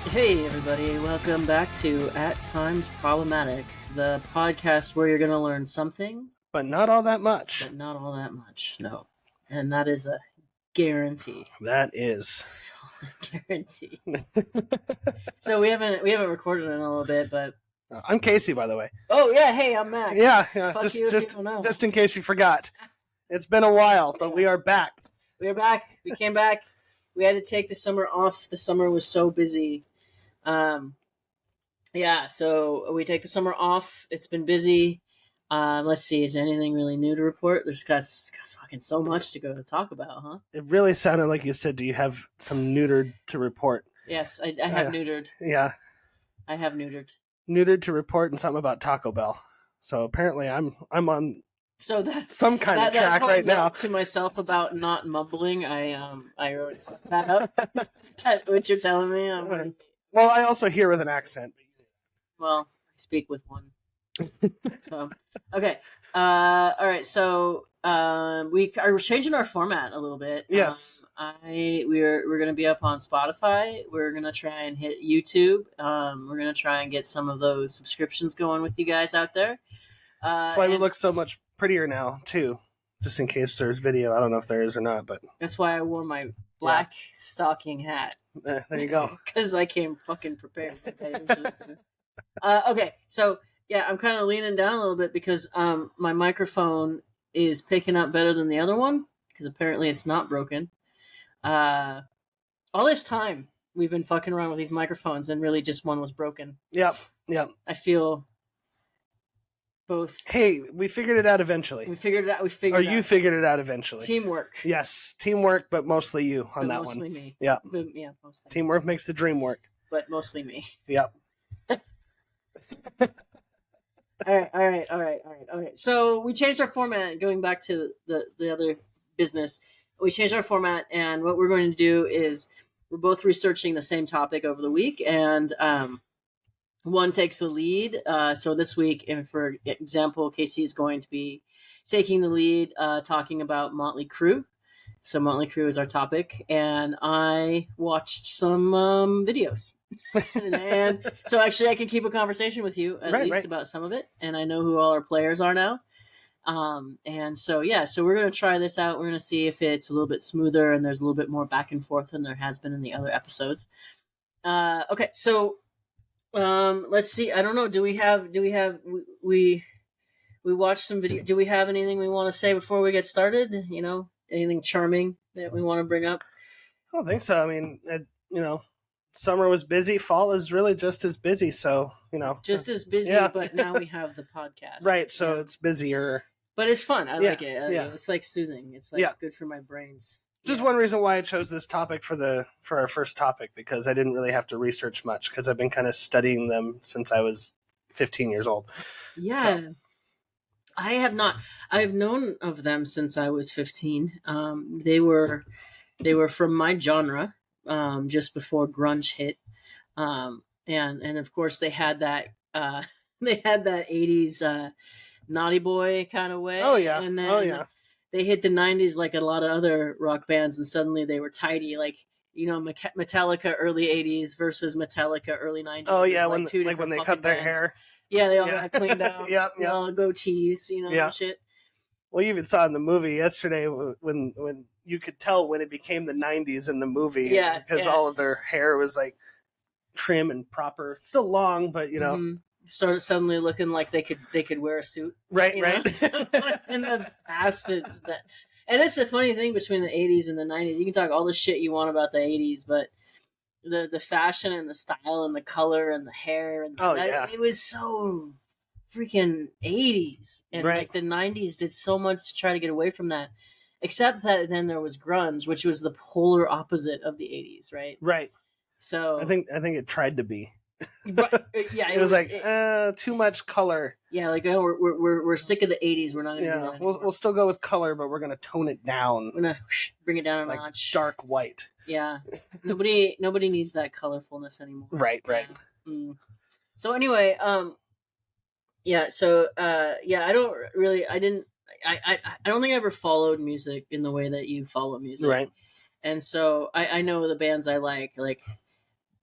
Hey everybody, welcome back to At Times Problematic, the podcast where you're going to learn something, But not all that much. but not all that much. No. And that is a guarantee. That is. Solid guarantee. So we haven't recorded in a little bit, but I'm Casey, by the way. oh yeah, hey, I'm Mac. Yeah, Fuck you if you don't know. just in case you forgot. It's been a while, but we are back. We're back. We came back. We had to take the summer off. The summer was so busy. Yeah, so we take the summer off. It's been busy. Let's see, is there anything really new to report? There's got fucking so much to go to talk about, huh? It really sounded like you said, do you have some neutered to report? Yes, I have neutered. Yeah. I have neutered. Neutered to report and something about Taco Bell. So apparently I'm on so that some kind of track right now. To myself about not mumbling, I wrote that up. What you're telling me? Well, I also hear with an accent. Well, I speak with one. Okay. All right. So we are changing our format a little bit. Yes. We're going to be up on Spotify. We're going to try and hit YouTube. We're going to try and get some of those subscriptions going with you guys out there. Why we look so much prettier now too. Just in case there's video. I don't know if there is or not, but that's why I wore my black stocking hat. There you go. Because I came fucking prepared. Okay, so yeah, I'm kind of leaning down a little bit because my microphone is picking up better than the other one because apparently it's not broken. All this time we've been fucking around with these microphones and really just one was broken. Yep. I feel both. Hey, we figured it out eventually. We figured it out. You figured it out eventually. Teamwork. Yes, teamwork, but mostly you on that mostly one. Mostly me. Yeah. Yeah, mostly. Teamwork makes the dream work. But mostly me. Yep. All right. So we changed our format. Going back to the other business, we changed our format, and what we're going to do is we're both researching the same topic over the week, and one takes the lead. So this week, for example, Casey is going to be taking the lead, talking about Motley Crue. So Motley Crue is our topic, and I watched some videos. And so actually I can keep a conversation with you at least about some of it, and I know who all our players are now. And so we're going to try this out. We're going to see if it's a little bit smoother and there's a little bit more back and forth than there has been in the other episodes. Okay, so let's see. I don't know. We watched some video. Do we have anything we want to say before we get started? You know, anything charming that we want to bring up? I don't think so. I mean, summer was busy. Fall is really just as busy. So, just as busy, yeah. But now we have the podcast. Right. So it's busier. But it's fun. I like it. It's like soothing. It's like good for my brains. Just one reason why I chose this topic for our first topic, because I didn't really have to research much because I've been kind of studying them since I was 15 years old. Yeah. So. I have not. I've known of them since I was 15. They were from my genre, just before grunge hit, and of course they had that 80s naughty boy kind of way. Oh yeah. And then they hit the 90s like a lot of other rock bands, and suddenly they were tidy, like Metallica early 80s versus Metallica early 90s. Oh yeah, when they cut their hair. Yeah, they all got cleaned out. Yep. All goatees, and shit. Well, you even saw in the movie yesterday when you could tell when it became the 90s in the movie. Yeah. Because all of their hair was like trim and proper. Still long, but Sort of suddenly looking like they could wear a suit. Right. In the past, and it's the funny thing between the 80s and the 90s. You can talk all the shit you want about the 80s, but the fashion and the style and the color and the hair and it was so freaking 80s, and like the 90s did so much to try to get away from that, except that then there was grunge, which was the polar opposite of the 80s, right. So I think it tried to be. Right. Yeah, it was like too much color. Yeah, like we're sick of the 80s. We're not gonna do that anymore. We'll still go with color, but we're gonna tone it down. We're gonna bring it down a notch. Dark white. Yeah, nobody needs that colorfulness anymore. Right. So anyway, I don't think I ever followed music in the way that you follow music. Right. And so I know the bands I like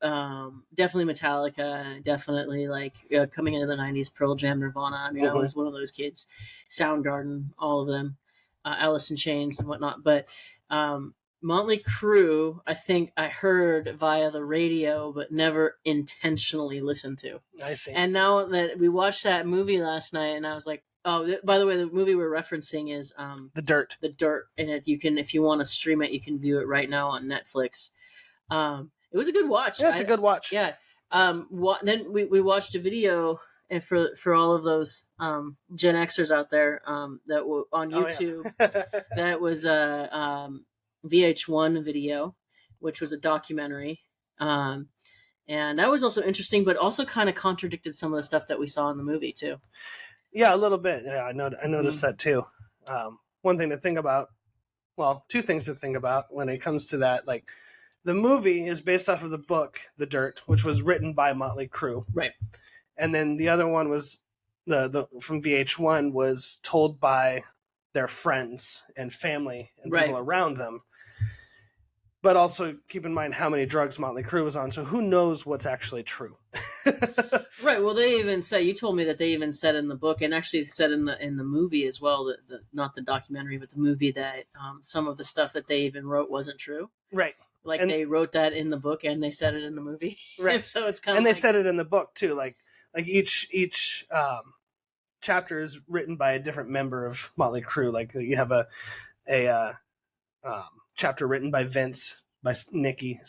definitely Metallica, definitely like coming into the 90s, Pearl Jam, Nirvana. I mean, I was one of those kids. Soundgarden, all of them, Alice in Chains and whatnot. But Motley Crue, I think I heard via the radio, but never intentionally listened to. I see. And now that we watched that movie last night, and I was like, oh, by the way, the movie we're referencing is The Dirt. The Dirt, and you can, if you want to stream it, you can view it right now on Netflix. It was a good watch. Yeah, it's a good watch. Yeah. Then we watched a video, and for all of those Gen Xers out there that were on YouTube, that was a VH1 video, which was a documentary. And that was also interesting, but also kind of contradicted some of the stuff that we saw in the movie too. Yeah, a little bit. Yeah, I noticed that too. One thing to think about, well, two things to think about when it comes to that. Like, the movie is based off of the book, The Dirt, which was written by Motley Crue. Right. And then the other one was, the from VH1 was told by their friends and family and people around them. But also keep in mind how many drugs Motley Crue was on, so who knows what's actually true. Right. Well, they even say, you told me that they even said in the book, and actually said in the movie as well, that not the documentary, but the movie, that some of the stuff that they even wrote wasn't true. Right. Like, and they wrote that in the book, and they said it in the movie. Right. So it's kind of, and they said it in the book too. Like each chapter is written by a different member of Motley Crue. Like, you have a chapter written by Vince, by Nikki,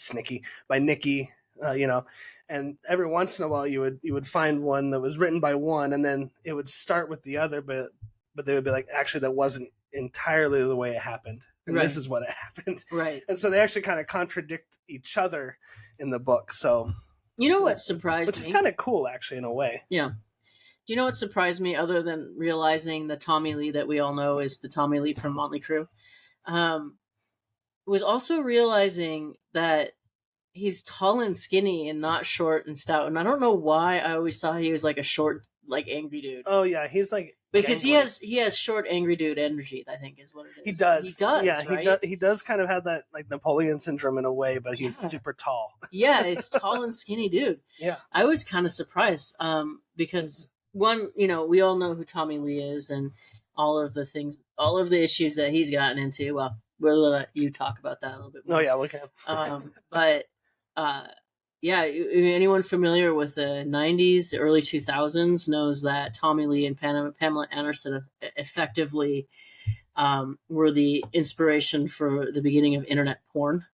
and every once in a while you would find one that was written by one, and then it would start with the other, but they would be like, actually, that wasn't entirely the way it happened, and this is what it happened. Right. And so they actually kind of contradict each other in the book. So, you know what surprised me? Which is kind of cool, actually, in a way. Yeah. Do you know what surprised me, other than realizing the Tommy Lee that we all know is the Tommy Lee from Motley Crue? Was also realizing that he's tall and skinny and not short and stout. And I don't know why I always thought he was like a short, like, angry dude. Oh yeah, he's like, because he has short angry dude energy, I think is what it is. He does. Yeah, right? he does kind of have that, like, Napoleon syndrome in a way, but he's super tall. Yeah, he's tall and skinny dude. Yeah. I was kind of surprised because, one, we all know who Tommy Lee is and all of the issues that he's gotten into. Well, we'll let you talk about that a little bit more. Oh yeah, we can. But yeah, anyone familiar with the 90s, early 2000s knows that Tommy Lee and Pamela Anderson effectively were the inspiration for the beginning of internet porn.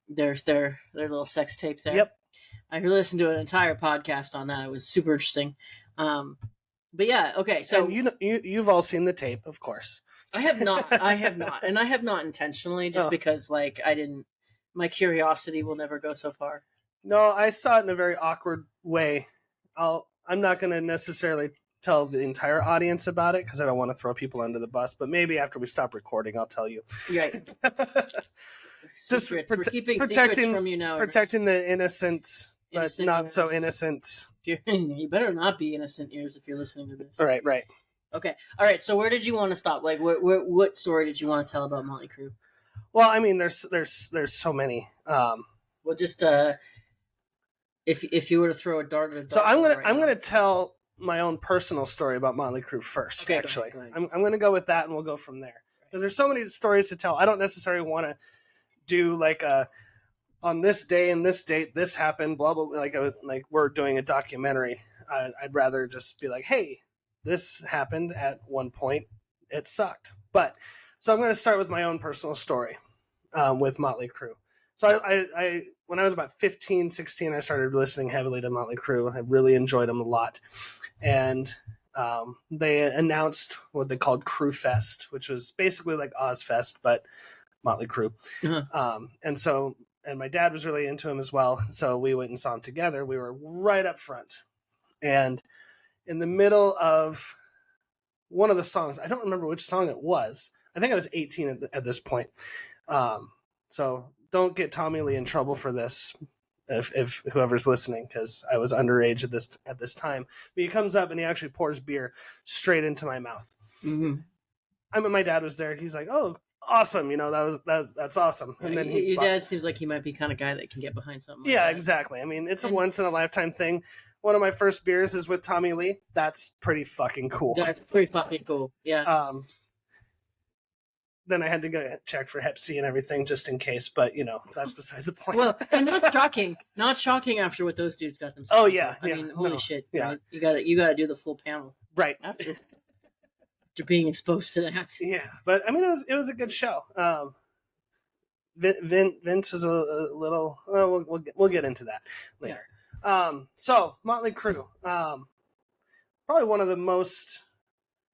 There's their little sex tape there. Yep. I listened to an entire podcast on that. It was super interesting. But yeah, okay. So, and you've all seen the tape, of course. I have not, and I have not intentionally, just because, like, my curiosity will never go so far. No, I saw it in a very awkward way. I'm not going to necessarily tell the entire audience about it because I don't want to throw people under the bus. But maybe after we stop recording, I'll tell you. Right. Just we're keeping secrets from you now. Protecting the innocent, but not ears. So innocent. You better not be innocent ears if you're listening to this. All right. Okay. All right. So where did you want to stop? Like, what story did you want to tell about Motley Crue? Well, I mean, there's so many. Well, just if you were to throw a dart at a so I'm gonna tell my own personal story about Motley Crue first. Okay, actually, go ahead. I'm gonna go with that, and we'll go from there because there's so many stories to tell. I don't necessarily want to do like on this day and this date this happened, blah blah. Like we're doing a documentary. I'd rather just be like, hey, this happened at one point. It sucked, but. So I'm going to start with my own personal story with Motley Crue. So I when I was about 15, 16, I started listening heavily to Motley Crue. I really enjoyed them a lot. And they announced what they called Crue Fest, which was basically like Ozfest, but Motley Crue. Uh-huh. And my dad was really into him as well. So we went and saw him together. We were right up front. And in the middle of one of the songs, I don't remember which song it was. I think I was 18 at this point. So don't get Tommy Lee in trouble for this if whoever's listening, because I was underage at this time. But he comes up and he actually pours beer straight into my mouth. Mm-hmm. My dad was there. He's like, oh, awesome. You know, that's awesome. And then your dad seems like he might be kind of guy that can get behind something. Like that. Exactly. I mean, it's a once in a lifetime thing. One of my first beers is with Tommy Lee. That's pretty fucking cool. That's pretty fucking cool. Yeah. Then I had to go check for Hep C and everything just in case, but you know, that's beside the point. Well, and that's shocking. Not shocking after what those dudes got themselves. Oh yeah. I mean, holy shit. Yeah. Right? You gotta do the full panel. Right. After being exposed to that. Yeah. But I mean it was a good show. Vince was a little we'll get into that later. Yeah. So Motley Crue. Probably one of the most,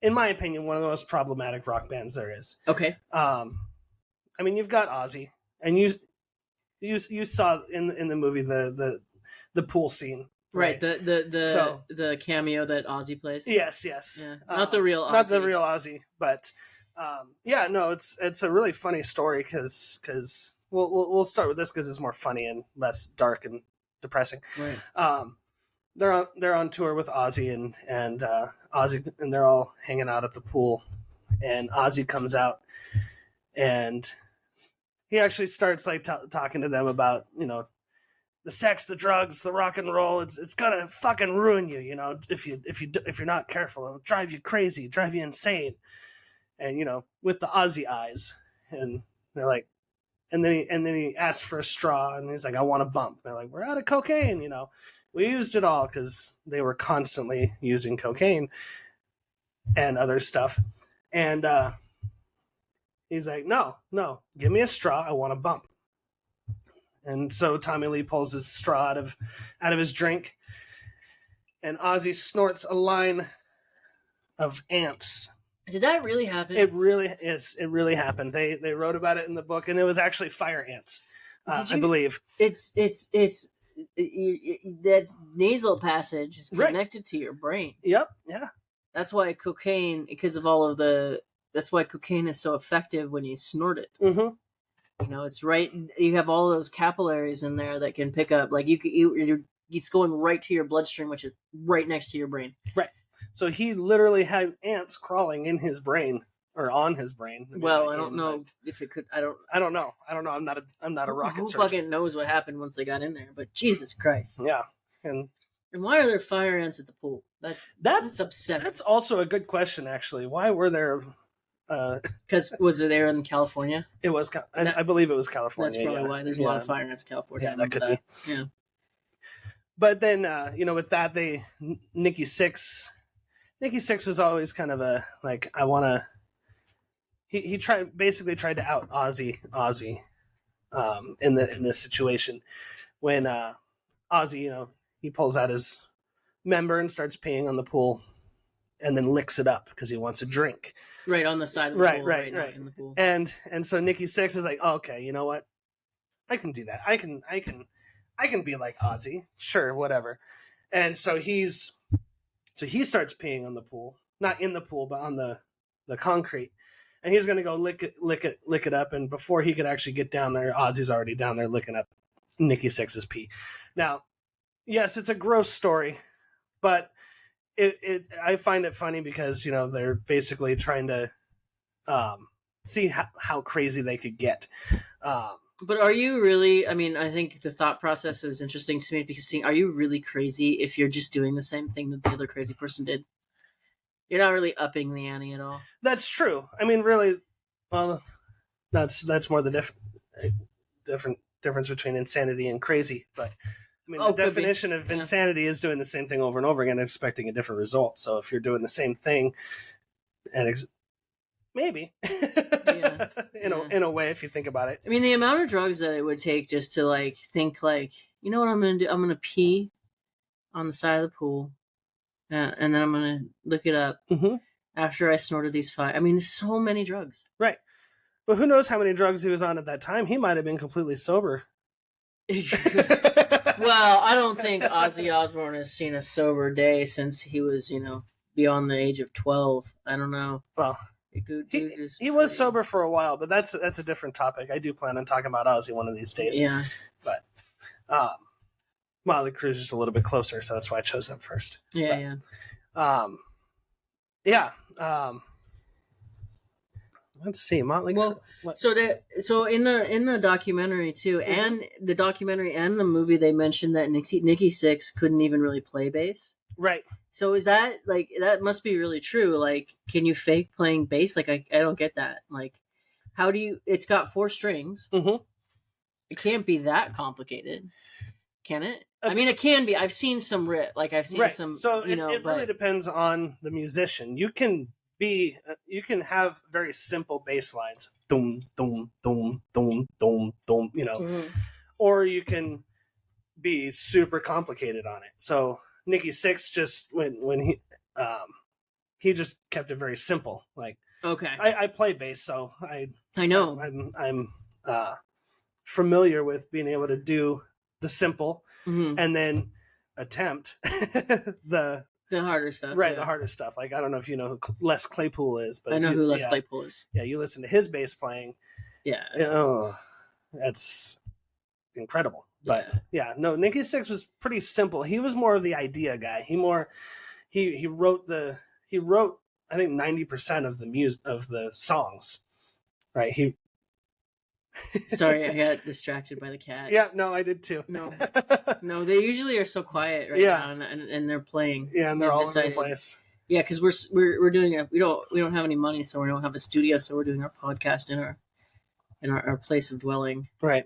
in my opinion, one of the most problematic rock bands there is. Okay. I mean, you've got Ozzy, and you saw in the movie the pool scene, right? The cameo that Ozzy plays. Yes. Yeah. Not the real Ozzy. Not the real Ozzy, but yeah, no, it's a really funny story because we'll start with this because it's more funny and less dark and depressing. Right. They're on tour with Ozzy and Ozzy, and they're all hanging out at the pool, and Ozzy comes out, and he actually starts like talking to them about, you know, the sex, the drugs, the rock and roll. It's gonna fucking ruin you, you know, if you're not careful. It'll drive you crazy, drive you insane, and you know, with the Ozzy eyes, and they're like, and then he asks for a straw, and he's like, I want a bump. They're like, we're out of cocaine, you know. We used it all because they were constantly using cocaine and other stuff. And he's like, no, give me a straw. I want a bump. And so Tommy Lee pulls his straw out of his drink. And Ozzy snorts a line of ants. Did that really happen? It really is. It really happened. They wrote about it in the book, and it was actually fire ants, I believe. It's that nasal passage is connected to your brain. Yep. Yeah. That's why cocaine, because of all of that's why cocaine is so effective when you snort it. Mm-hmm. You know, it's right. You have all those capillaries in there that can pick up, like it's going right to your bloodstream, which is right next to your brain. Right. So he literally had ants crawling in his brain. Or on his brain. Well, I don't know if it could. I don't know. I'm not a rocket Who surgeon. fucking knows what happened once they got in there? But Jesus Christ. Yeah, and why are there fire ants at the pool? That's upsetting. That's also a good question, actually. Why were there? Because was it there in California? It was. I believe it was California. That's probably why there's a lot of fire ants in California. Yeah, that could be. Yeah. But then, with that, Nikki Sixx was always kind of a like, I want to. He basically tried to out Ozzy in this situation when Ozzy, you know, he pulls out his member and starts peeing on the pool and then licks it up because he wants a drink. Right on the side of the pool. Right. In the pool. And so Nikki Sixx is like, oh, okay, you know what? I can do that. I can be like Ozzy. Sure, whatever. And so he starts peeing on the pool. Not in the pool, but on the concrete. And he's going to go lick it up. And before he could actually get down there, Ozzy's already down there licking up Nikki Sixx's pee. Now, yes, it's a gross story, but I find it funny because, you know, they're basically trying to see how crazy they could get. But are you really, I mean, I think the thought process is interesting to me because are you really crazy if you're just doing the same thing that the other crazy person did? You're not really upping the ante at all. That's true. I mean, really, well, that's more the difference between insanity and crazy. But I mean, the definition of insanity is doing the same thing over and over again and expecting a different result. So if you're doing the same thing, and maybe in a way, if you think about it. I mean, the amount of drugs that it would take just to like think like, you know what I'm gonna do? I'm gonna pee on the side of the pool. And then I'm going to look it up after I snorted these 5. I mean, there's so many drugs. Right. But who knows how many drugs he was on at that time? He might have been completely sober. Well, I don't think Ozzy Osbourne has seen a sober day since he was, you know, beyond the age of 12. I don't know. Well, he was sober for a while, but that's a different topic. I do plan on talking about Ozzy one of these days. Yeah. But Motley Crue is just a little bit closer, so that's why I chose them first. Yeah, but, What Let's see, Motley Crue. Well, What? so in the documentary too, and the documentary and the movie, they mentioned that Nikki Sixx couldn't even really play bass. Right. So is that like that must be really true? Like, can you fake playing bass? Like, I don't get that. Like, how do you? It's got 4 strings. Mm-hmm. It can't be that complicated, can it? I mean, it can be. I've seen some I've seen some. So it really depends on the musician. You can have very simple bass lines, dum dum dum dum dum dum, or you can be super complicated on it. So Nikki Sixx just when he just kept it very simple. Like, okay, I play bass, so I know I'm familiar with being able to do the simple and then attempt the harder stuff. Right, yeah. The harder stuff. Like, I don't know if you know who Les Claypool is, but I know who Les Claypool is. Yeah, you listen to his bass playing. Yeah. Oh, that's incredible. But no, Nikki Sixx was pretty simple. He was more of the idea guy. He wrote I think 90% of the songs. Right. Sorry, I got distracted by the cat. Yeah, no, I did too. No, they usually are so quiet now, and they're playing. Yeah, and they're all over the place. Yeah, because we're doing we don't have any money, so we don't have a studio, so we're doing our podcast in our place of dwelling. Right.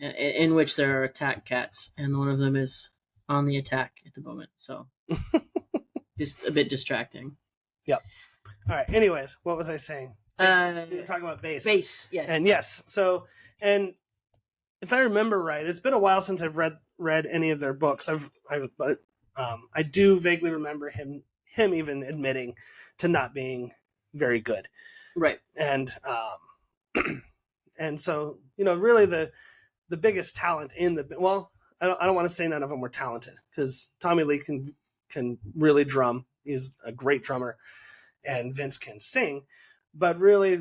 In which there are attack cats, and one of them is on the attack at the moment. So, just a bit distracting. Yep. All right. Anyways, what was I saying? We're talking about bass. Bass, yeah. And yes, so, and if I remember right, it's been a while since I've read any of their books. But I do vaguely remember him even admitting to not being very good. Right. And and so, really the biggest talent I don't want to say none of them were talented, because Tommy Lee can really drum. He's a great drummer, and Vince can sing. But really,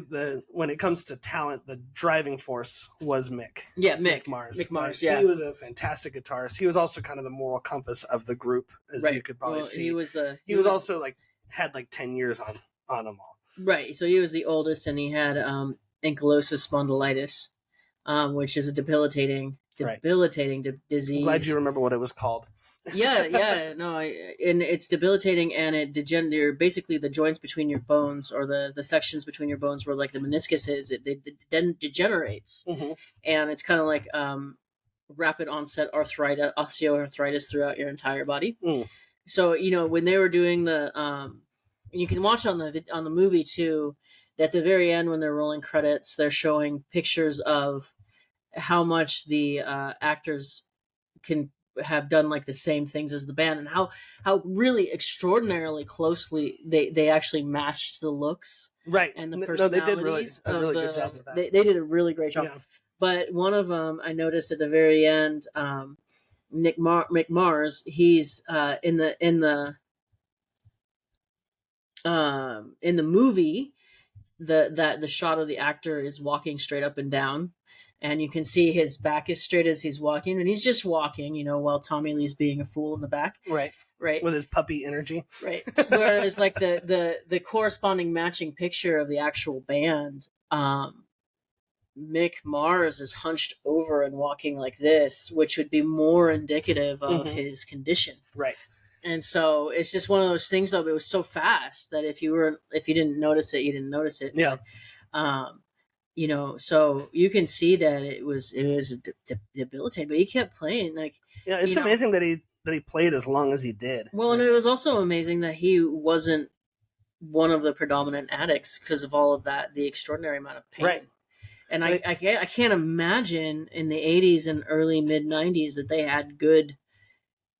when it comes to talent, the driving force was Mick. Yeah, Mick Mars. Mick Mars, He was a fantastic guitarist. He was also kind of the moral compass of the group, as you could probably see. He was also had 10 years on them all. Right. So he was the oldest, and he had ankylosing spondylitis, which is a debilitating disease. I'm glad you remember what it was called. And it's debilitating, and it basically the joints between your bones, or the sections between your bones where like the meniscus is, it then degenerates, and it's kind of like rapid onset osteoarthritis throughout your entire body. So when they were doing the you can watch on the movie too, that at the very end when they're rolling credits, they're showing pictures of how much the actors can have done like the same things as the band, and how really extraordinarily closely they actually matched the looks, right, and the personalities. They did a really good job with that. They did a really great job. Yeah. But one of them I noticed at the very end, Mick Mars, he's in the movie, the shot of the actor is walking straight up and down, and you can see his back is straight as he's walking, and he's just walking, while Tommy Lee's being a fool in the back. Right. With his puppy energy. Right. Whereas like the corresponding matching picture of the actual band, Mick Mars is hunched over and walking like this, which would be more indicative of his condition. Right. And so it's just one of those things of it was so fast that if you didn't notice it, you didn't notice it. Yeah. So you can see that it was debilitating, but he kept playing. Like, yeah, it's amazing that he played as long as he did. Well, and it was also amazing that he wasn't one of the predominant addicts because of all of that, the extraordinary amount of pain. Right. And I can't imagine in the 80s and early mid 90s that they had good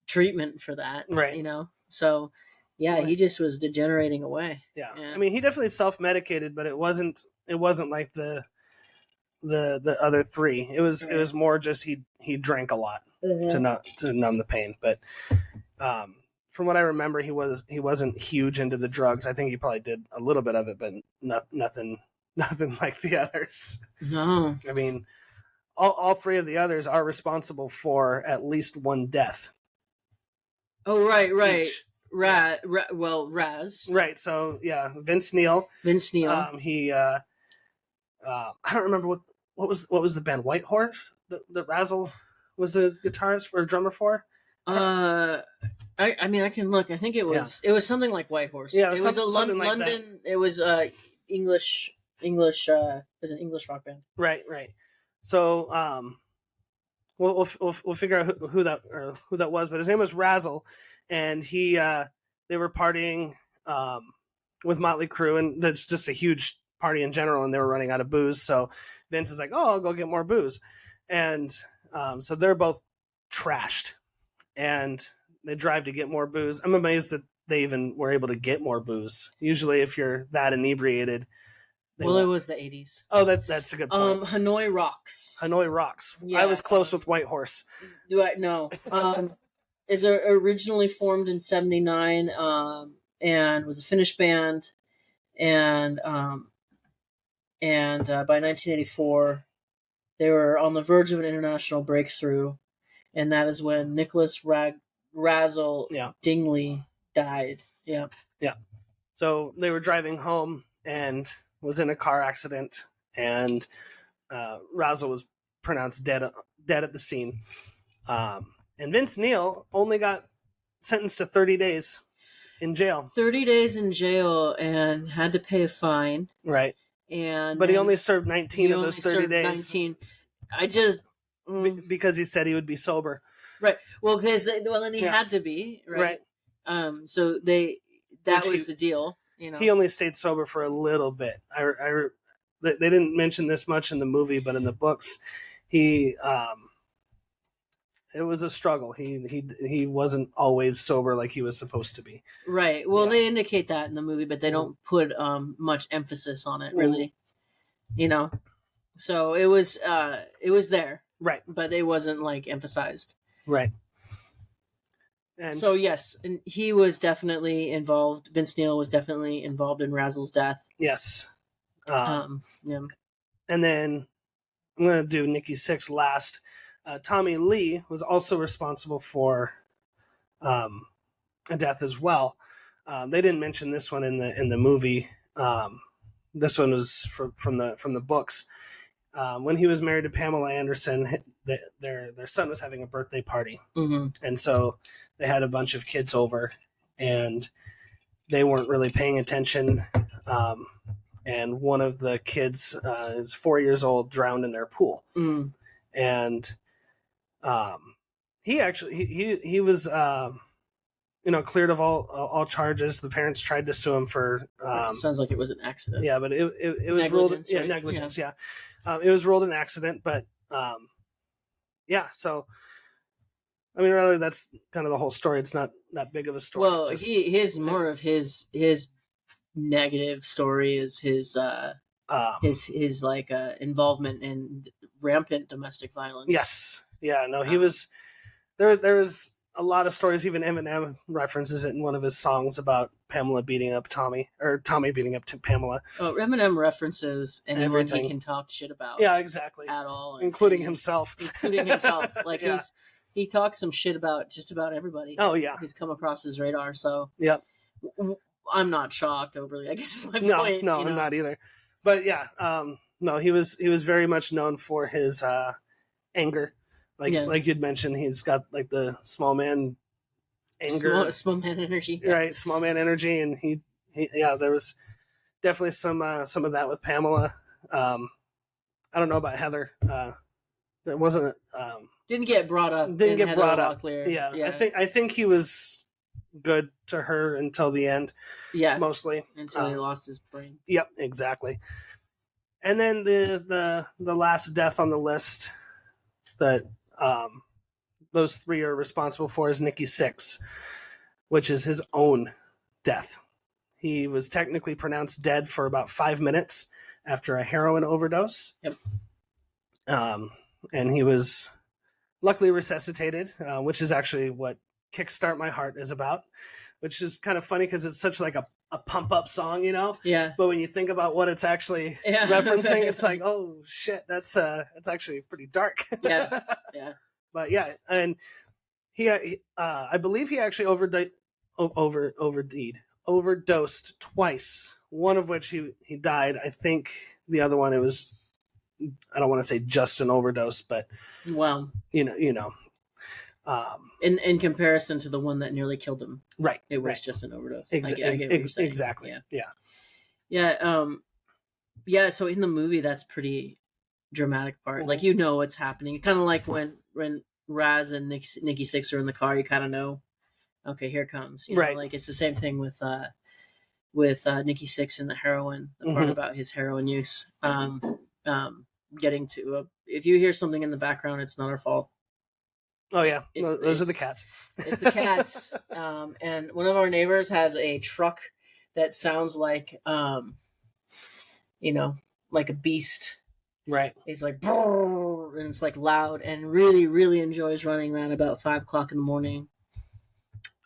treatment for that. Right. So yeah, he just was degenerating away. Yeah. I mean, he definitely self-medicated, but it wasn't like the other three. It was more just he drank a lot to numb the pain. But from what I remember, he wasn't huge into the drugs. I think he probably did a little bit of it, but nothing like the others. No. I mean, all three of the others are responsible for at least one death. Oh, right. Raz. Right. So yeah, Vince Neil. Vince Neil. He I don't remember what was the band White Horse that Razzle was the guitarist or drummer for. I mean, I can look. I think it was something like White Horse. Yeah, it was a something like London. That. It was English. It was an English rock band. Right. So we'll figure out who that was, but his name was Razzle, and he they were partying with Motley Crue, and it's just a huge party in general, and they were running out of booze. So Vince is like, "Oh, I'll go get more booze," and so they're both trashed, and they drive to get more booze. I'm amazed that they even were able to get more booze. Usually, if you're that inebriated. Well, it was the 80s. Oh, that's a good point. Hanoi Rocks. Hanoi Rocks. Yeah, I was close with White Horse. Do I? No. Is originally formed in '79 and was a Finnish band, and by 1984 they were on the verge of an international breakthrough, and that is when Nicholas Razzle Dingley died. Yeah. Yeah. So they were driving home and was in a car accident, and Razzle was pronounced dead at the scene. And Vince Neil only got sentenced to 30 days in jail. 30 days in jail and had to pay a fine. Right. But he only served 19 of those 30 days. 19. I just because he said he would be sober. Right. Well, then he had to be. Right. So that was the deal. You know. He only stayed sober for a little bit. They didn't mention this much in the movie, but in the books, it was a struggle. He wasn't always sober like he was supposed to be. Right. Well, they indicate that in the movie, but they don't put much emphasis on it, really. You know. So it was there. Right. But it wasn't like emphasized. Right. And so yes, and he was definitely involved. Vince Neil was definitely involved in Razzle's death. Yes. Yeah. And then I'm going to do Nikki Sixx last. Tommy Lee was also responsible for a death as well. They didn't mention this one in the movie. This one was from the books. When he was married to Pamela Anderson, their son was having a birthday party, and so they had a bunch of kids over, and they weren't really paying attention. And one of the kids is 4 years old, drowned in their pool, and he was cleared of all charges. The parents tried to sue him for. Sounds like it was an accident. Yeah, but it was ruled negligence. Yeah. It was ruled an accident, but so I mean, really, that's kind of the whole story. It's not that big of a story. Well, more of his negative story is his involvement in rampant domestic violence. Yes, yeah, no, he was there was a lot of stories. Even Eminem references it in one of his songs about Pamela beating up Tommy, or Tommy beating up Pamela. Oh, Eminem references anyone he can talk shit about. Yeah, exactly. At all, including himself. Like he talks some shit about just about everybody. Oh yeah, he's come across his radar. So yep, I'm not shocked overly. I guess is my point. No, I'm not either. But yeah, no, he was very much known for his anger. Like you'd mentioned, he's got like the small man anger, small man energy, right? Small man energy, and he there was definitely some of that with Pamela. I don't know about Heather. There wasn't didn't get brought up. Clear. Yeah, I think he was good to her until the end. Yeah, mostly until he lost his brain. Yep, exactly. And then the last death on the list that those three are responsible for is Nikki Sixx, which is his own death. He was technically pronounced dead for about 5 minutes after a heroin overdose. Yep. And he was luckily resuscitated, which is actually what Kickstart My Heart is about, which is kind of funny because it's such like a pump up song, you know? Yeah. But when you think about what it's actually referencing, it's like, oh shit, that's actually pretty dark. Yeah. But yeah, and he I believe he actually overdosed twice. One of which he died. I think the other one, it was, I don't want to say just an overdose, but wow, in comparison to the one that nearly killed him, right? It was right. just an overdose. I get what you're saying. Exactly. Yeah. So in the movie, that's pretty dramatic part. Mhm. Like what's happening. Kind of like when Raz and Nikki Sixx are in the car, you kind of know. Okay, here it comes. Right. Like it's the same thing with Nikki Sixx and the heroin. The part about his heroin use. Getting to if you hear something in the background, it's not our fault. Oh yeah, those are the cats. It's the cats. And one of our neighbors has a truck that sounds like like a beast. Right. It's like, and it's like loud, and really, really enjoys running around about 5 o'clock in the morning.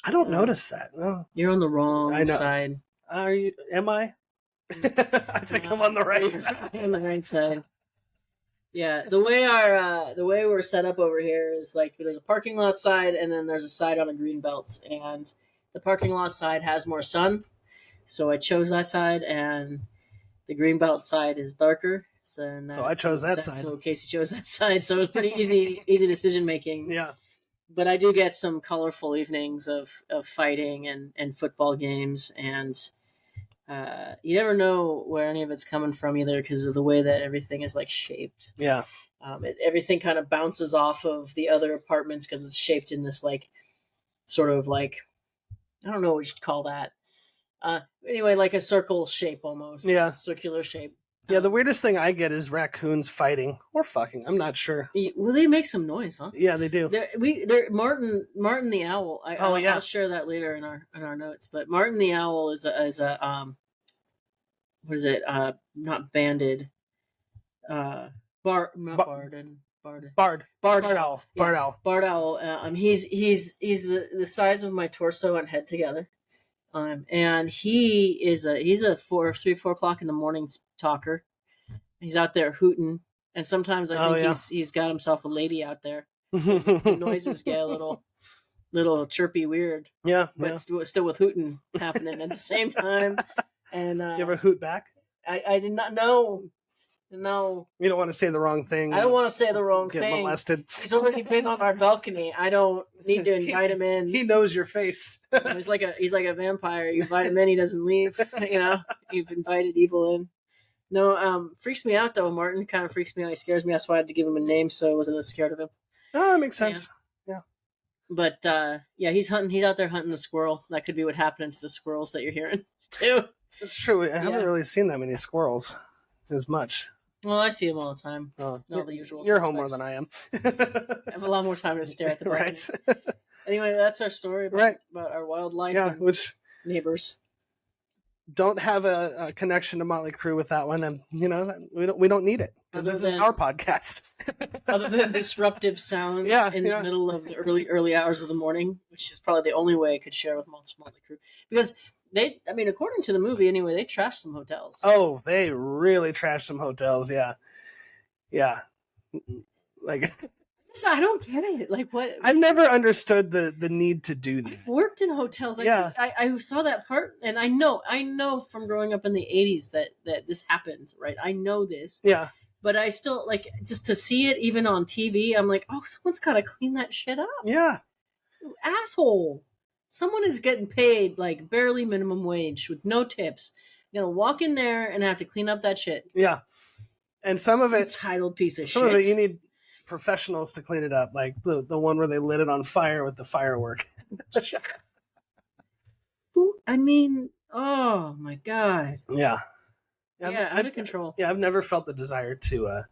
I don't notice that. No. You're on the wrong side. Are you? Am I? I think I'm on the right side. On the right side. Yeah, the way we're set up over here is like there's a parking lot side, and then there's a side on a green belt, and the parking lot side has more sun, so I chose that side, and the green belt side is darker. So I chose that side. So Casey chose that side, so it was pretty easy decision making. Yeah. But I do get some colorful evenings of fighting and football games, and you never know where any of it's coming from either because of the way that everything is like shaped. Yeah. Everything kind of bounces off of the other apartments because it's shaped in this like sort of like, I don't know what you'd call that. Anyway, like a circle shape almost. Yeah. Circular shape. Yeah, the weirdest thing I get is raccoons fighting or fucking. I'm not sure. Well, they make some noise, huh? Yeah, they do. They're Martin the owl. I'll share that later in our notes. But Martin the owl is a what is it? Not banded. Bard owl. Bard owl. He's the size of my torso and head together. And he's a 4 o'clock in the morning talker. He's out there hooting, and sometimes I think he's got himself a lady out there. The noises get a little chirpy, weird. Yeah, but still with hooting happening at the same time. And you ever hoot back? I did not know. No, you don't want to say the wrong thing. I don't want to say the wrong thing. Get molested. He's already been on our balcony. I don't need to invite him in. He knows your face. He's like a vampire. You invite him in, he doesn't leave. You've invited evil in. No, freaks me out though. Martin kind of freaks me out. He scares me. That's why I had to give him a name, so I wasn't as scared of him. Oh, that makes sense. Yeah. But he's hunting. He's out there hunting the squirrel. That could be what happened to the squirrels that you're hearing too. It's true. I haven't really seen that many squirrels as much. Well, I see them all the time. Oh, all the usual. You're home more than I am. I have a lot more time to stare at the balcony. Right. Anyway, that's our story about our wildlife. Yeah, which neighbors don't have a connection to Motley Crue with that one, and we don't need it because this is our podcast. Other than disruptive sounds in the middle of the early hours of the morning, which is probably the only way I could share with Motley Crue, because according to the movie anyway, they trashed some hotels. Oh, they really trashed some hotels. Yeah. Like, I don't get it. Like, what? I've never understood the need to do that. I've worked in hotels. I saw that part, and I know from growing up in the 80s that this happens, right? I know this. Yeah. But I still, like, just to see it even on TV, I'm like, oh, someone's got to clean that shit up. Yeah. You asshole. Someone is getting paid, like, barely minimum wage with no tips. You're going to walk in there and have to clean up that shit. Yeah. And some of it... entitled piece of shit. Some of it, you need professionals to clean it up. Like the one where they lit it on fire with the firework. Oh, my God. Yeah. Out of control. Yeah, I've never felt the desire to...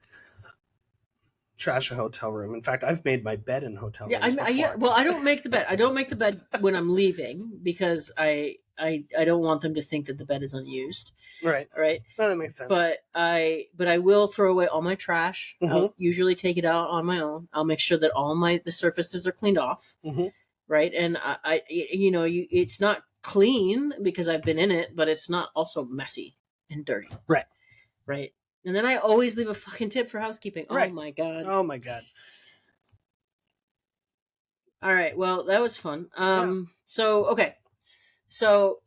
trash a hotel room. In fact, I've made my bed in hotel rooms before. Well, I don't make the bed. I don't make the bed when I'm leaving because I don't want them to think that the bed is unused. Right. No, that makes sense. But I will throw away all my trash. Mm-hmm. I'll usually take it out on my own. I'll make sure that all the surfaces are cleaned off. Mm-hmm. Right. And it's not clean because I've been in it, but it's not also messy and dirty. Right. Right. And then I always leave a fucking tip for housekeeping. Right. Oh, my God. Oh, my God. All right. Well, that was fun. So, okay. So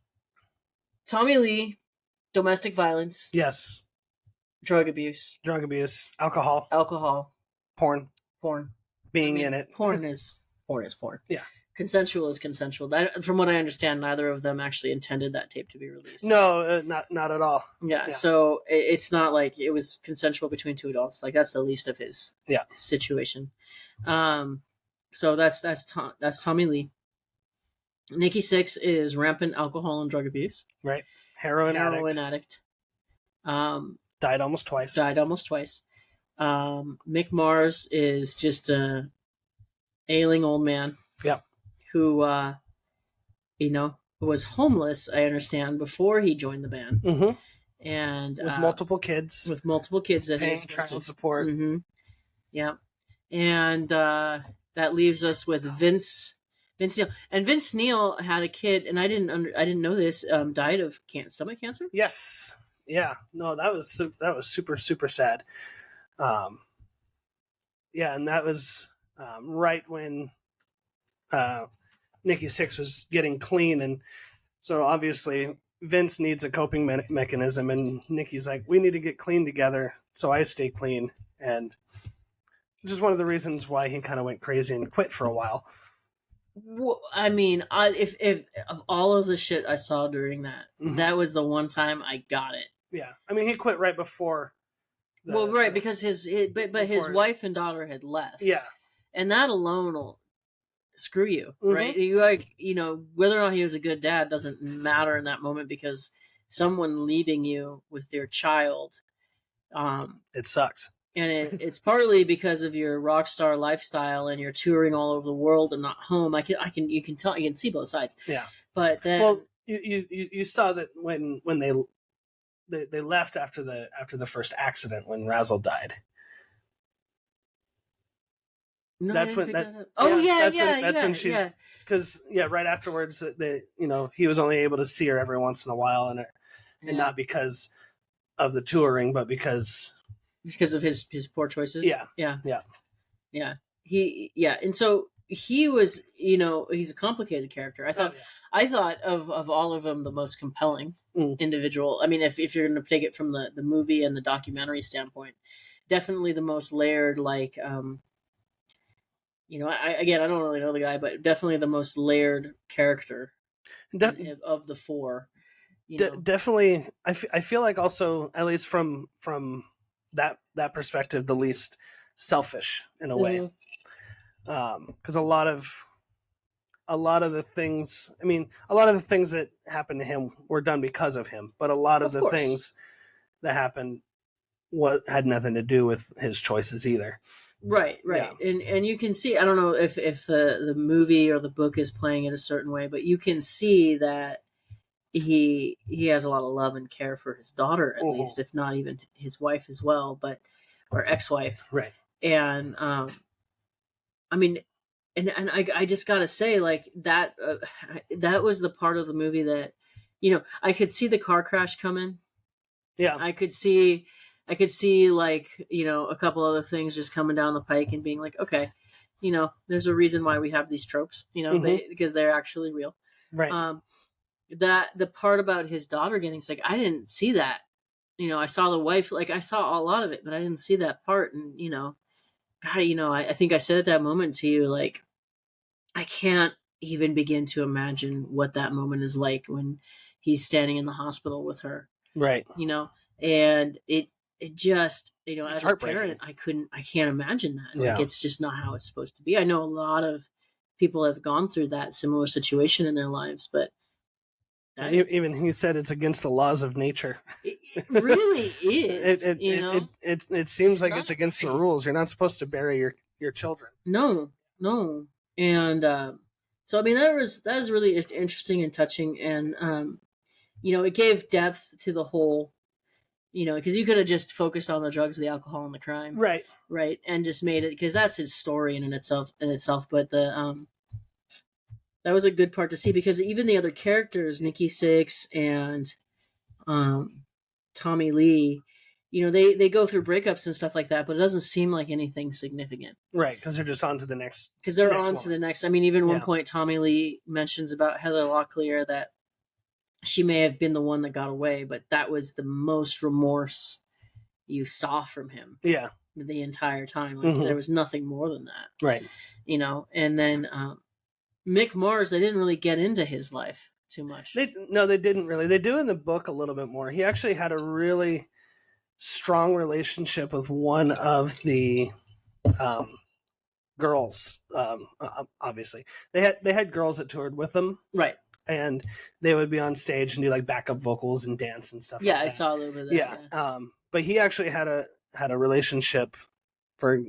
Tommy Lee, domestic violence, Yes. drug abuse, Alcohol, porn, being in it. Porn is porn. Yeah. Consensual is consensual. From what I understand, neither of them actually intended that tape to be released. No, not at all. Yeah, so it's not like it was consensual between two adults. Like that's the least of his situation. So that's Tommy Lee. Nikki Sixx is rampant alcohol and drug abuse. Right. Heroin addict. Died almost twice. Mick Mars is just a ailing old man. Yep. Who, was homeless, I understand, before he joined the band. Mm-hmm. And with multiple kids. That paying child support. Mm-hmm. Yeah. And that leaves us with Vince Neil. And Vince Neil had a kid, and I didn't know this, died of stomach cancer? Yes. Yeah. No, that was super, super sad. Yeah, and that was right when Nikki Sixx was getting clean, and so obviously Vince needs a coping mechanism, and Nikki's like, we need to get clean together, so I stay clean, and just one of the reasons why he kind of went crazy and quit for a while. Well, I mean, if of all of the shit I saw during that, that was the one time I got it. Yeah, I mean, he quit right before. Because his wife and daughter had left. Yeah, and that alone will screw you, right? You whether or not he was a good dad doesn't matter in that moment, because someone leaving you with their child, it sucks. And it's partly because of your rock star lifestyle and you're touring all over the world and not home. You can see both sides. Yeah, but then you saw that when they left after the first accident when Razzle died. No, that's when because right afterwards he was only able to see her every once in a while, and not because of the touring, but because of his poor choices. Yeah. And so he was, he's a complicated character. I thought of all of them the most compelling individual. I mean, if you're going to take it from the movie and the documentary standpoint, definitely the most layered. Like, I don't really know the guy, but definitely the most layered character of the four. Definitely, I feel like also, at least from that perspective, the least selfish in a way, because a lot of the things that happened to him were done because of him, but a lot of the things that happened had nothing to do with his choices either. Right. Yeah. And you can see, I don't know if the movie or the book is playing it a certain way, but you can see that he has a lot of love and care for his daughter, at least, if not even his wife as well, or ex-wife. Right. And I mean, and I just gotta say, like, that was the part of the movie that, I could see the car crash coming. Yeah. I could see like, a couple other things just coming down the pike and being like, okay, there's a reason why we have these tropes, because they're actually real. Right. That the part about his daughter getting sick, I didn't see that. I saw the wife, like, I saw a lot of it, but I didn't see that part. And God, I think I said at that moment to you, like, I can't even begin to imagine what that moment is like when he's standing in the hospital with her. Right. And it just, as a parent, I can't imagine that. Like, it's just not how it's supposed to be. I know a lot of people have gone through that similar situation in their lives, but even he said it's against the laws of nature. It really is. It seems like it's against the rules. You're not supposed to bury your children. No. And so I mean, that was really interesting and touching, and it gave depth to the whole, because you could have just focused on the drugs, the alcohol, and the crime, right, and just made it, because that's his story in itself. But that was a good part to see, because even the other characters, Nikki Sixx and Tommy Lee, they go through breakups and stuff like that, but it doesn't seem like anything significant. Right, because they're just on to the next. Because they're on to the next. I mean, even one point, Tommy Lee mentions about Heather Locklear that she may have been the one that got away, but that was the most remorse you saw from him. Yeah. The entire time. Like there was nothing more than that. Right. And then Mick Mars, they didn't really get into his life too much. They didn't really. They do in the book a little bit more. He actually had a really strong relationship with one of the girls. Obviously, they had girls that toured with them, right? And they would be on stage and do like backup vocals and dance and stuff. Yeah, like I saw a little bit of that. Yeah. But he actually had a relationship for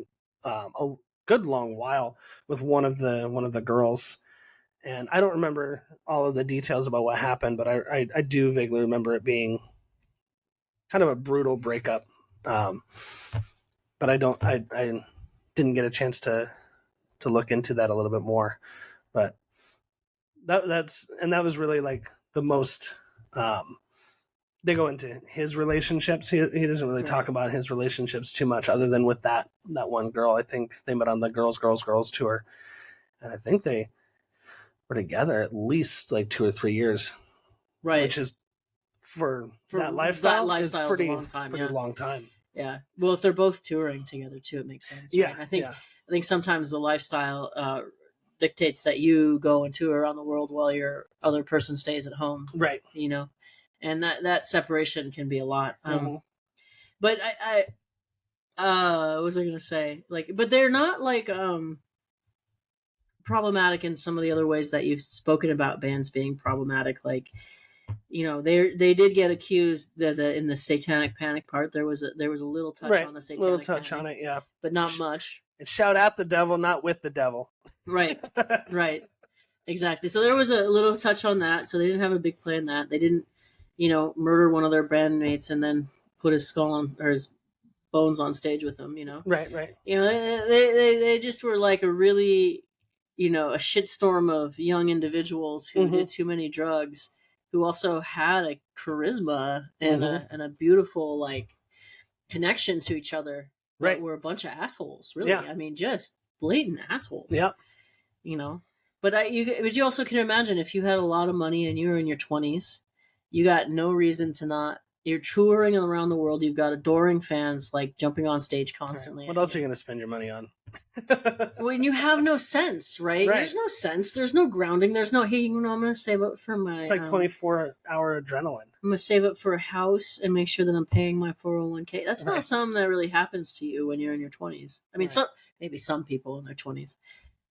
a good long while with one of the girls. And I don't remember all of the details about what happened, but I do vaguely remember it being kind of a brutal breakup. But I didn't get a chance to look into that a little bit more. But that was really like the most. They go into his relationships. He doesn't really talk about his relationships too much, other than with that one girl. I think they met on the Girls tour, and I think they were together at least like 2 or 3 years, right? Which is for that lifestyle is pretty a long time. Pretty long time. Yeah. Well, if they're both touring together too, it makes sense. Yeah. Right? I think sometimes the lifestyle dictates that you go and tour around the world while your other person stays at home. Right. And that separation can be a lot. But I what was I gonna say? Like, but they're not like problematic in some of the other ways that you've spoken about bands being problematic. Like, they did get accused that in the Satanic Panic part there was a little touch on the Satanic Panic, on it, yeah, but not much. And shout out the devil, not with the devil. Right, right, exactly. So there was a little touch on that. So they didn't have a big play in that. They didn't, murder one of their bandmates and then put his skull on or his bones on stage with them. Right. They just were like a really, a shitstorm of young individuals who did too many drugs, who also had a charisma and a beautiful like connection to each other. Right. Were a bunch of assholes, really. Yeah. I mean, just blatant assholes. Yeah. But you also can imagine if you had a lot of money and you were in your 20s, you got no reason to not. You're touring around the world. You've got adoring fans, like jumping on stage constantly. Right. What else are you going to spend your money on? When you have no sense, right? There's no sense. There's no grounding. There's no, hey, I'm going to save up for my... It's like 24-hour adrenaline. I'm going to save up for a house and make sure that I'm paying my 401k. That's not something that really happens to you when you're in your 20s. I mean, maybe some people in their 20s,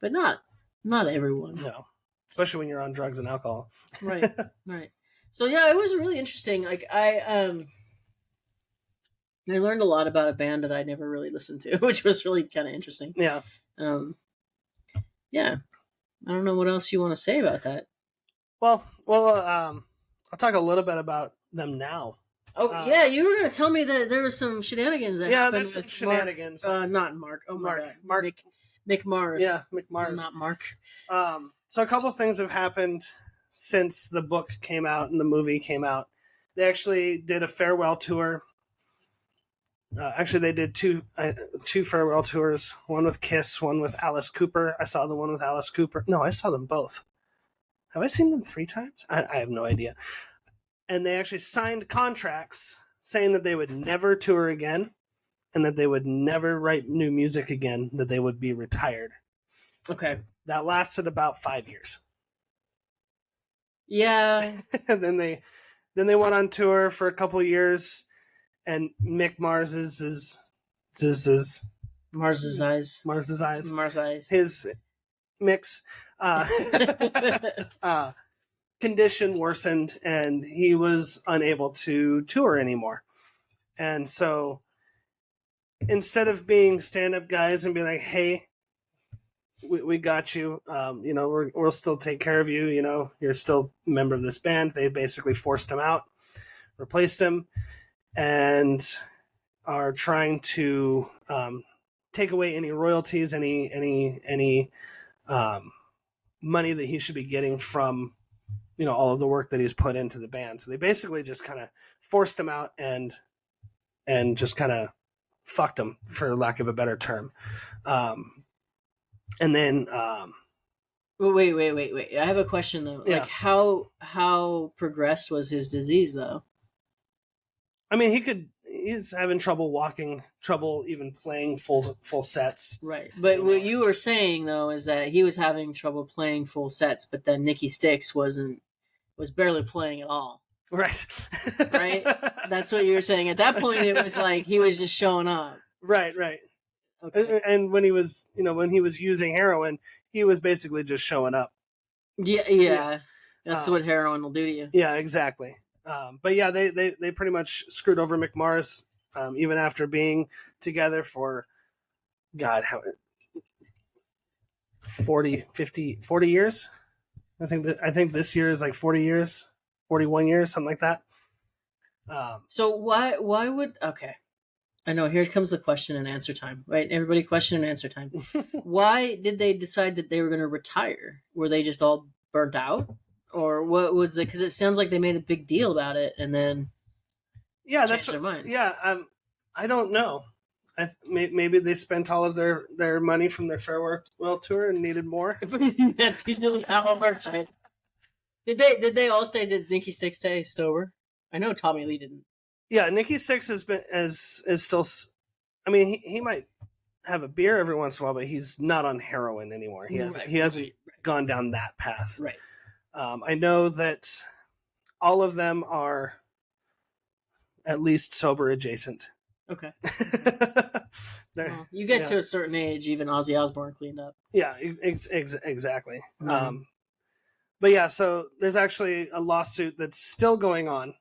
but not everyone. No. Especially when you're on drugs and alcohol. Right. So yeah, it was really interesting. Like I learned a lot about a band that I never really listened to, which was really kind of interesting. Yeah. Yeah. I don't know what else you want to say about that. Well, I'll talk a little bit about them now. Oh yeah, you were going to tell me that there was some shenanigans that happened. There's some shenanigans. Not Mark. Oh my God. Mick Mars. Yeah, Mick Mars. Not Mark. So a couple of things have happened since the book came out and the movie came out. They actually did a farewell tour. Actually, they did two farewell tours. One with Kiss, one with Alice Cooper. I saw the one with Alice Cooper. No, I saw them both. Have I seen them 3 times? I have no idea. And they actually signed contracts saying that they would never tour again and that they would never write new music again, that they would be retired. Okay. That lasted about 5 years. Yeah. And then they went on tour for a couple of years, and Mick Mars's his Mick's condition worsened, and he was unable to tour anymore. And so instead of being stand-up guys and be like, hey, we got you, we'll still take care of you, you're still a member of this band, they basically forced him out, replaced him, and are trying to take away any royalties, any money that he should be getting from all of the work that he's put into the band. So they basically just kind of forced him out and just kind of fucked him, for lack of a better term. And then Wait. I have a question though. Yeah. Like how progressed was his disease though? I mean, he's having trouble walking, trouble even playing full sets. Right. But anymore. what you were saying though is that he was having trouble playing full sets, but then Nikki Sixx was barely playing at all. Right. Right? That's what you were saying. At that point it was like he was just showing up. Right. Okay. And when he was using heroin, he was basically just showing up. Yeah. That's what heroin will do to you. Yeah, exactly. But yeah, they pretty much screwed over Mick Mars, even after being together for, God, 40 years. I think this year is like 40 years, 41 years, something like that. So why would I know, here comes the question and answer time, right? Everybody, question and answer time. Why did they decide that they were going to retire? Were they just all burnt out? Or what was it? Because it sounds like they made a big deal about it and then changed their minds. Yeah, I don't know. Maybe they spent all of their money from their farewell tour and needed more. That's usually how it works, right? Did they all stay? Did Nikki Sixx stay sober? I know Tommy Lee didn't. Yeah, Nikki Sixx is still. I mean, he might have a beer every once in a while, but he's not on heroin anymore. He hasn't gone down that path. Right. I know that all of them are at least sober adjacent. Okay. Well, you get to a certain age, even Ozzy Osbourne cleaned up. Yeah, exactly. Mm-hmm. But yeah, so there's actually a lawsuit that's still going on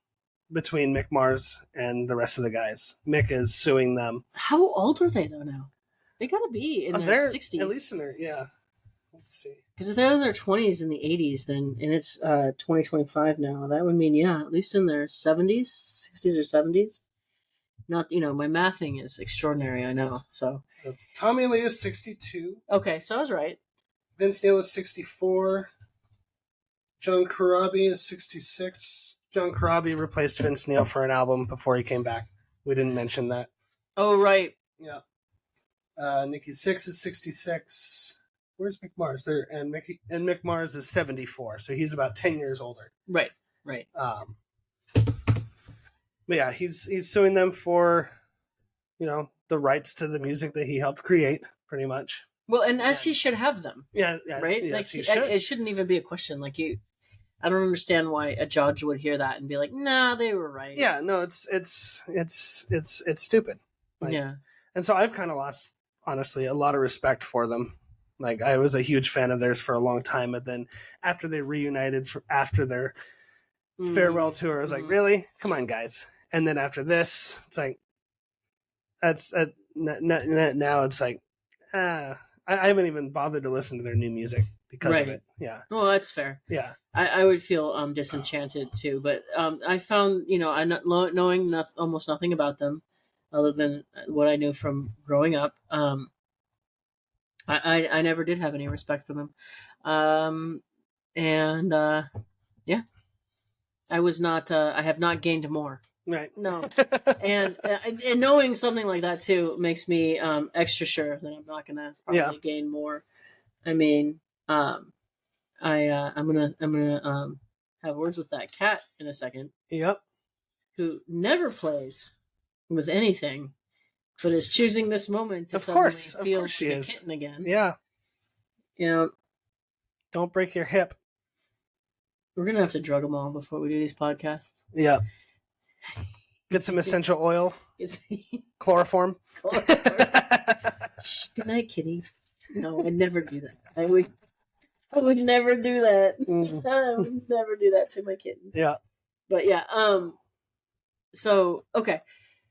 between Mick Mars and the rest of the guys. Mick is suing them. How old are they though now? They gotta be in their 60s. At least in their, yeah. Let's see. Because if they're in their 20s in the 80s, then, and it's 2025 now, that would mean, yeah, at least in their 70s, 60s or 70s. Not, my mathing is extraordinary, I know, so. Tommy Lee is 62. Okay, so I was right. Vince Neil is 64. John Corabi is 66. John Corabi replaced Vince Neil for an album before he came back. We didn't mention that. Oh, right. Yeah. Nikki Sixx is 66. Where's Mick Mars? There, and Mick Mars is 74, so he's about 10 years older. Right. But yeah, he's suing them for, the rights to the music that he helped create, pretty much. Well, and as he should have them. Yeah, right. Yes, like he should. It shouldn't even be a question. Like I don't understand why a judge would hear that and be like, "Nah, they were right." Yeah, no, it's stupid. Yeah, and so I've kind of lost, honestly, a lot of respect for them. Like, I was a huge fan of theirs for a long time, but then after they reunited after their farewell tour, I was like, really? Come on, guys. And then after this, it's like, now it's like, I haven't even bothered to listen to their new music because of it. Yeah. Well, that's fair. Yeah. I would feel disenchanted too, but I found, knowing almost nothing about them other than what I knew from growing up, I never did have any respect for them. Yeah, I was not, I have not gained more. Right. No. and knowing something like that too makes me extra sure that I'm not going to probably gain more. I mean, I'm gonna have words with that cat in a second. Yep. Who never plays with anything, but is choosing this moment to feel like she a is. kitten again. Yeah. Don't break your hip. We're gonna have to drug them all before we do these podcasts. Yeah. Get some essential oil. Chloroform. Good night, kitty. No, I'd never do that. I would never do that. Mm-hmm. I would never do that to my kittens. Yeah. But yeah, so okay.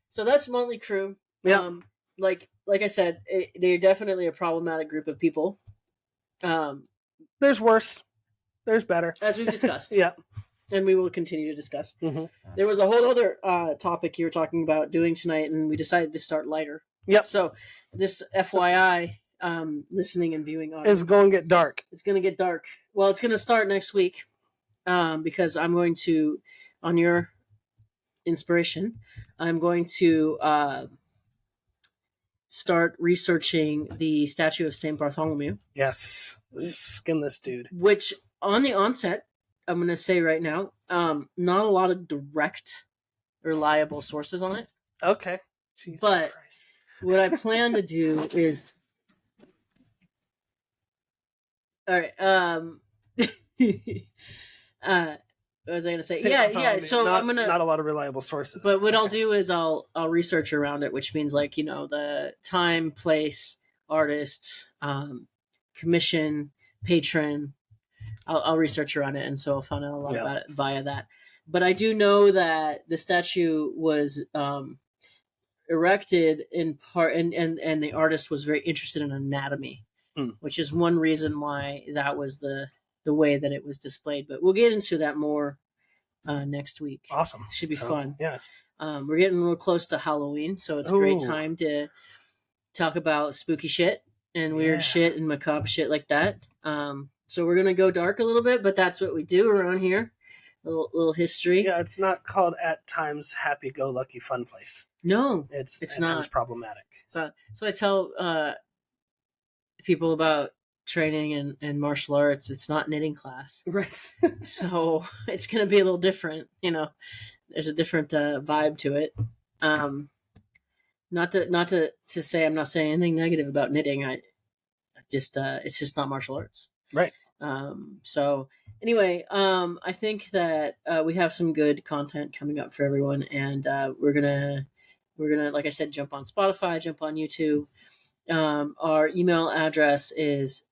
So that's Motley Crue. Yeah. Like I said, they're definitely a problematic group of people. There's worse. There's better. As we've discussed. Yeah. And we will continue to discuss. Mm-hmm. There was a whole other topic you were talking about doing tonight, and we decided to start lighter. Yep. So this FYI, listening and viewing audience, it's going to get dark. It's going to get dark. Well, it's going to start next week because I'm going to, on your inspiration, I'm going to start researching the statue of Saint Bartholomew. Yes, the skinless dude. Which, on the onset, I'm going to say right now, not a lot of direct, reliable sources on it. Okay. Jesus but Christ. What I plan to do is, all right. What was I gonna say? Yeah. So not, I'm gonna not a lot of reliable sources. But what I'll do is I'll research around it, which means like the time, place, artist, commission, patron. I'll research around it, and so I'll find out a lot about it via that. But I do know that the statue was erected in part, and the artist was very interested in anatomy, which is one reason why that was the way that it was displayed. But we'll get into that more next week. Awesome. Should be fun. Yeah. We're getting real close to Halloween, so it's a great time to talk about spooky shit and weird shit and macabre shit like that. So we're gonna go dark a little bit, but that's what we do around here. Little history. Yeah, it's not called At Times Happy-Go-Lucky Fun Place. No, it's not. Times problematic. So I tell people about training and martial arts. It's not knitting class, right? So it's gonna be a little different. There's a different vibe to it. Not to say I'm not saying anything negative about knitting. I just it's just not martial arts. Right. So anyway, I think that we have some good content coming up for everyone, and we're gonna, like I said, jump on Spotify, jump on YouTube. Our email address is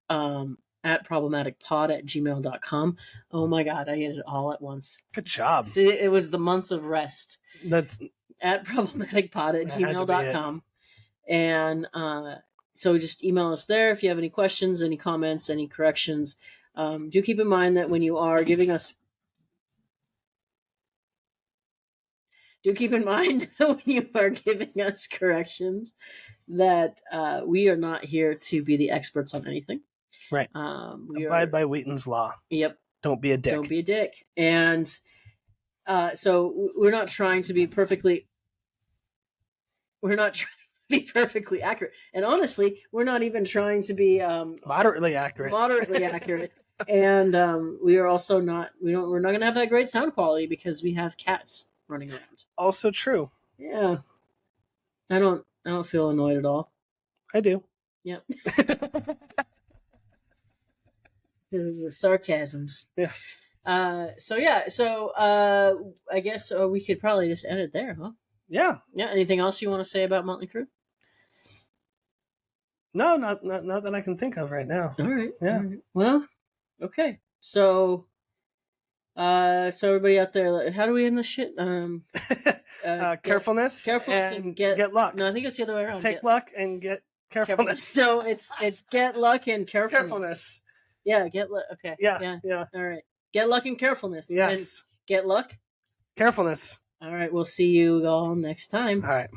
at problematicpod@gmail.com. Oh my god, I did it all at once. Good job. See, it was the months of rest. That's at problematicpod@gmail.com. And so just email us there if you have any questions, any comments, any corrections. Do keep in mind that when you are giving us corrections that we are not here to be the experts on anything. Right. Abide by Wheaton's law. Yep. Don't be a dick. Don't be a dick. And so we're not trying to be perfectly accurate. And honestly, we're not even trying to be moderately accurate. And we are also not we're not gonna have that great sound quality because we have cats running around. Also true. Yeah. I don't feel annoyed at all. I do. Yep. This is the sarcasms. Yes. I guess we could probably just end it there, huh? Yeah. Yeah. Anything else you want to say about Motley Crue? No, not that I can think of right now. All right. Yeah. All right. Well, okay. So everybody out there, how do we end this shit? Carefulness and get luck. No, I think it's the other way around. Take luck and get carefulness. So it's get luck and carefulness. Yeah, get luck. Okay. Yeah. All right. Get luck and carefulness. Yes. And get luck. Carefulness. All right. We'll see you all next time. All right.